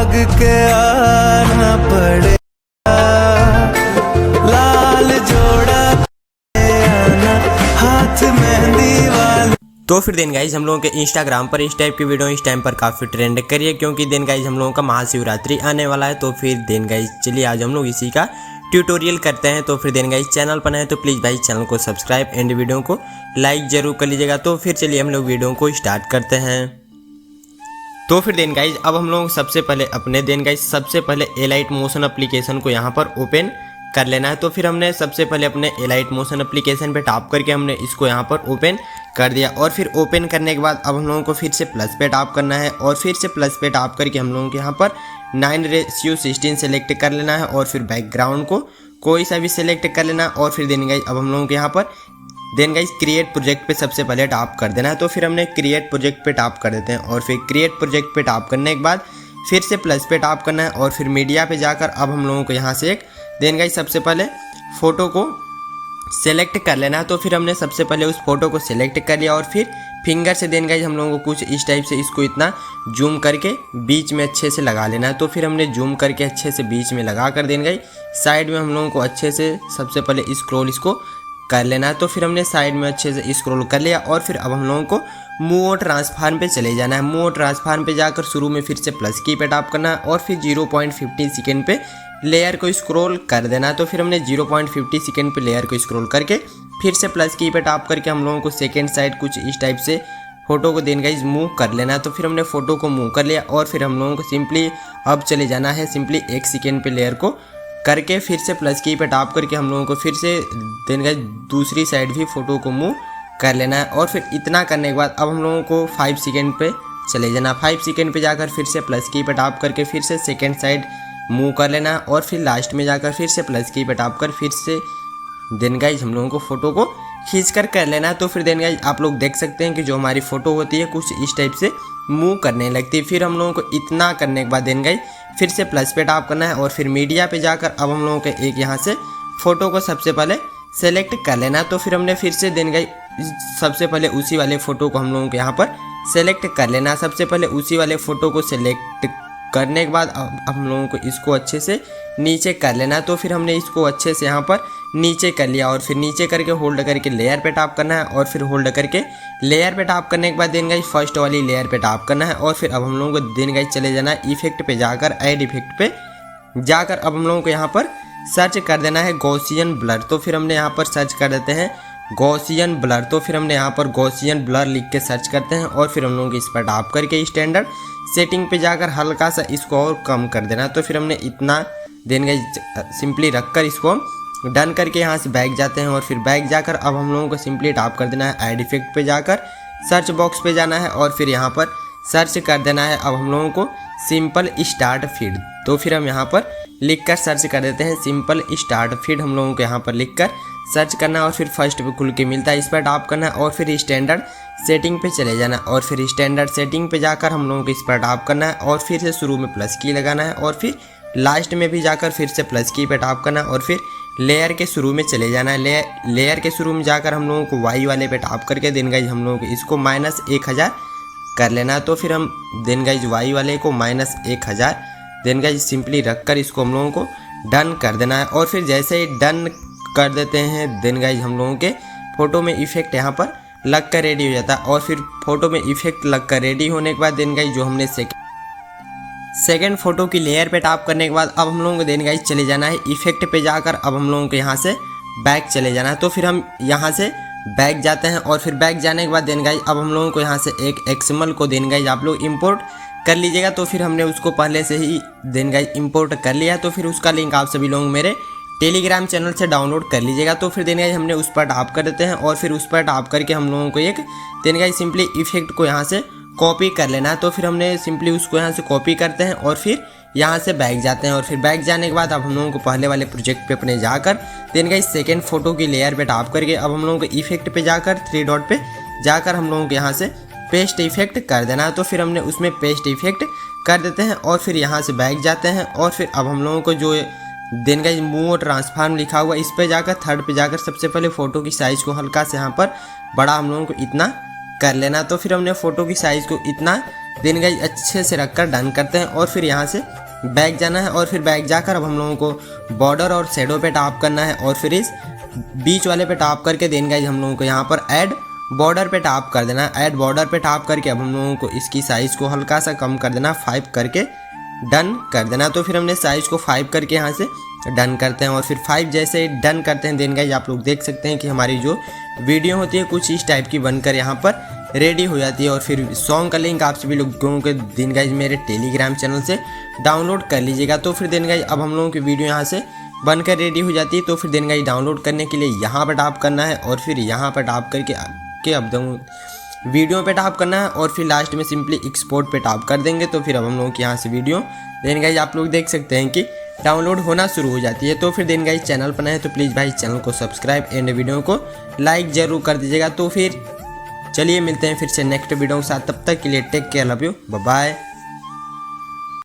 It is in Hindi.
भाग के आना पड़े, लाल जोड़ा आना हाथ मेहंदी वाला। तो फिर देन गाइज हम लोगों के इंस्टाग्राम पर इस टाइप की वीडियो इस टाइम पर काफ़ी ट्रेंड करिए, क्योंकि देन गाइज हम लोगों का महाशिवरात्रि आने वाला है। तो फिर देन गाइज चलिए आज हम लोग इसी का ट्यूटोरियल करते हैं। तो फिर देन गाइज चैनल पर है तो प्लीज़ भाई चैनल को सब्सक्राइब एंड वीडियो को लाइक जरूर कर लीजिएगा। तो फिर चलिए हम लोग वीडियो को स्टार्ट करते हैं। तो फिर देन गाइज अब हम लोग सबसे पहले एलाइट मोशन एप्लीकेशन को यहाँ पर ओपन कर लेना है। तो फिर हमने सबसे पहले अपने एलाइट मोशन एप्लीकेशन पे टैप करके हमने इसको यहाँ पर ओपन कर दिया। और फिर ओपन करने के बाद अब हम लोगों को फिर से प्लस पे टैप करना है और फिर से प्लस पे टैप करके हम लोगों को यहाँ पर 9:16 सेलेक्ट कर लेना है। और फिर बैकग्राउंड को कोई सा भी सिलेक्ट कर लेना है। और फिर देन गाइज अब हम लोगों को यहाँ पर देन गाइज क्रिएट प्रोजेक्ट पे सबसे पहले टैप कर देना है। तो फिर हमने क्रिएट प्रोजेक्ट पे टैप कर देते हैं और फिर क्रिएट प्रोजेक्ट पे टैप करने के बाद फिर से प्लस पे टैप करना है और फिर मीडिया पे जाकर अब हम लोगों को यहाँ से एक देन गाइज सबसे पहले फ़ोटो को सेलेक्ट कर लेना है। तो फिर हमने सबसे पहले उस फोटो को सिलेक्ट कर लिया और फिर फिंगर से देन गाइज हम लोगों को कुछ इस टाइप से इसको इतना जूम करके बीच में अच्छे से लगा लेना है। तो फिर हमने जूम करके अच्छे से बीच में लगा कर देन गाइज साइड में हम लोगों को अच्छे से सबसे पहले स्क्रॉल इसको कर लेना है। तो फिर हमने साइड में अच्छे से स्क्रॉल कर लिया और फिर अब हम लोगों को मूव और ट्रांसफार्म पे चले जाना है। मूव और ट्रांसफार्म पे जाकर शुरू में फिर से प्लस की पे टैप करना है और फिर 0.50 सेकेंड पे लेयर को स्क्रॉल कर देना है। तो फिर हमने 0.50 सेकेंड पे लेयर को स्क्रॉल करके फिर से प्लस की पे टैप करके हम लोगों को सेकेंड साइड कुछ इस टाइप से फोटो को देन गाइज मूव कर लेना है। तो फिर हमने फोटो को मूव कर लिया और फिर हम लोगों को सिंपली अब चले जाना है सिंपली 1 सेकेंड पे लेयर को करके फिर से प्लस की पे टैप करके हम लोगों को फिर से देन गाइज दूसरी साइड भी फोटो को मूव कर लेना है। और फिर इतना करने के बाद अब हम लोगों को 5 सेकेंड पे चले जाना। 5 सेकेंड पे जाकर फिर से प्लस की पे टैप करके फिर से सेकेंड साइड मूव कर लेना है और फिर लास्ट में जाकर फिर से प्लस की पे टैप कर फिर से देन गाइज हम लोगों को फोटो को खींच कर लेना है। तो फिर देन गाइज आप लोग देख सकते हैं कि जो हमारी फोटो होती है कुछ इस टाइप से मूव करने लगती है। फिर हम लोगों को इतना करने के बाद देन गाइज फिर से प्लस पे टैप करना है और फिर मीडिया पे जाकर अब हम लोगों को एक यहाँ से फोटो को सबसे पहले सेलेक्ट कर लेना है। तो फिर हमने फिर से देन गाइज सबसे पहले उसी वाले फ़ोटो को हम लोगों को यहाँ पर सेलेक्ट कर लेना है। सबसे पहले उसी वाले फ़ोटो को सेलेक्ट करने के बाद अब हम लोगों को इसको अच्छे से नीचे कर लेना है। तो फिर हमने इसको अच्छे से यहाँ पर नीचे कर लिया और फिर नीचे करके होल्ड करके लेयर पे टैप करना है और फिर होल्ड करके लेयर पे टैप करने के बाद देन गाइज फर्स्ट वाली लेयर पे टैप करना है। और फिर अब हम लोगों को देन गाइज चले जाना है इफेक्ट पे जाकर ऐड इफेक्ट पे जाकर अब हम लोगों को यहाँ पर सर्च कर देना है गॉसियन ब्लर। तो फिर हमने यहाँ पर सर्च कर देते हैं गॉसियन ब्लर। तो फिर हमने यहाँ पर गॉसियन ब्लर लिख के सर्च करते हैं और फिर हम लोगों को इस पर टैप करके स्टैंडर्ड सेटिंग पे जाकर हल्का सा इसको और कम कर देना। तो फिर हमने इतना देन गाइज सिंपली रखकर इसको डन करके यहाँ से बैक जाते हैं और फिर बैक जाकर अब हम लोगों को सिंपली टैप कर देना है ऐड इफेक्ट पे जाकर सर्च बॉक्स पे जाना है और फिर यहाँ पर सर्च कर देना है अब हम लोगों को सिंपल स्टार्ट फीड। तो फिर हम यहाँ पर लिख कर सर्च कर देते हैं सिंपल स्टार्ट फीड। हम लोगों को यहाँ पर लिख कर सर्च करना है और फिर फर्स्ट पे खुल के मिलता है इस पर टैप करना है और फिर स्टैंडर्ड सेटिंग पे चले जाना और फिर स्टैंडर्ड सेटिंग पे जाकर हम लोगों को इस पर टैप करना है और फिर से शुरू में प्लस की लगाना है और फिर लास्ट में भी जाकर फिर से प्लस की पे टैप करना है और फिर लेयर के शुरू में चले जाना है। लेयर के शुरू में जाकर हम लोगों को वाई वाले पे टैप करके देन गाइज हम लोगों को इसको -1000 कर लेना है। तो फिर हम देन गाइज वाई वाले को -1000 देन गाइज सिंपली रख कर इसको हम लोगों को डन कर देना है। और फिर जैसे ही डन कर देते हैं देन गाइज हम लोगों के फ़ोटो में इफेक्ट यहाँ पर लग कर रेडी हो जाता है। और फिर फोटो में इफेक्ट लग कर रेडी होने के बाद देन गाइज जो हमने सेकेंड फोटो की लेयर पे टैप करने के बाद अब हम लोगों को देन गाइज चले जाना है इफेक्ट पे जाकर अब हम लोगों को यहाँ से बैक चले जाना है। तो फिर हम यहाँ से बैक जाते हैं और फिर बैक जाने के बाद देन गाइज अब हम लोगों को यहाँ से एक XML को देन गाइज आप लोग इंपोर्ट कर लीजिएगा। तो फिर हमने उसको पहले से ही देन गाइज इंपोर्ट कर लिया। तो फिर उसका लिंक आप सभी लोग मेरे टेलीग्राम चैनल से डाउनलोड कर लीजिएगा। तो फिर देन गाइज हमने उस पर टैप कर देते हैं और फिर उस पर टैप करके हम लोगों को एक देन गाइज सिंपली इफेक्ट को यहाँ से कॉपी कर लेना है। तो फिर हमने सिंपली उसको यहाँ से कॉपी करते हैं और फिर यहाँ से बैक जाते हैं और फिर बैक जाने के बाद अब हम लोगों को पहले वाले प्रोजेक्ट पे अपने जाकर देन गाइज सेकेंड फोटो की लेयर पे टैप करके अब हम लोगों को इफेक्ट पे जाकर 3 डॉट पे जाकर हम लोगों को यहाँ से पेस्ट इफेक्ट कर देना है। तो फिर हमने उसमें पेस्ट इफेक्ट कर देते हैं और फिर यहाँ से बैक जाते हैं और फिर अब हम लोगों को जो देन गाइज मूव और ट्रांसफार्म लिखा हुआ इस पे जाकर थर्ड पे जाकर सबसे पहले फ़ोटो की साइज़ को हल्का से यहाँ पर बड़ा हम लोगों को इतना कर लेना। तो फिर हमने फ़ोटो की साइज़ को इतना देन गाइज अच्छे से रखकर डन करते हैं और फिर यहाँ से बैक जाना है और फिर बैक जाकर अब हम लोगों को बॉर्डर और शेडो पे टैप करना है और फिर इस बीच वाले पे टैप करके देन गाइज हम लोगों को यहाँ पर ऐड बॉर्डर पे टैप कर देना है। ऐड बॉर्डर पे टैप करके अब हम लोगों को इसकी साइज़ को हल्का सा कम कर देना, 5 करके डन कर देना। तो फिर हमने साइज़ को 5 करके यहाँ से डन करते हैं और फिर 5 जैसे डन करते हैं देन गाइज आप लोग देख सकते हैं कि हमारी जो वीडियो होती है कुछ इस टाइप की बनकर यहाँ पर रेडी हो जाती है। और फिर सॉन्ग का लिंक आप सभी लोगों के दिन गाइज मेरे टेलीग्राम चैनल से डाउनलोड कर लीजिएगा। तो फिर दिन गाइज अब हम लोगों की वीडियो यहाँ से बनकर रेडी हो जाती है। तो फिर दिन गाइज डाउनलोड करने के लिए यहाँ पर टैप करना है और फिर यहाँ पर टैप करके अब वीडियो पे टैप करना है और फिर लास्ट में सिंपली एक्सपोर्ट पे टैप कर देंगे। तो फिर अब हम लोगों की यहाँ से वीडियो देन गाइज आप लोग देख सकते हैं कि डाउनलोड होना शुरू हो जाती है। तो फिर देन गाइज चैनल पर नए हैं तो प्लीज़ भाई चैनल को सब्सक्राइब एंड वीडियो को लाइक ज़रूर कर दीजिएगा। तो फिर चलिए मिलते हैं फिर से नेक्स्ट वीडियो के साथ, तब तक के लिए take care, love you, bye bye.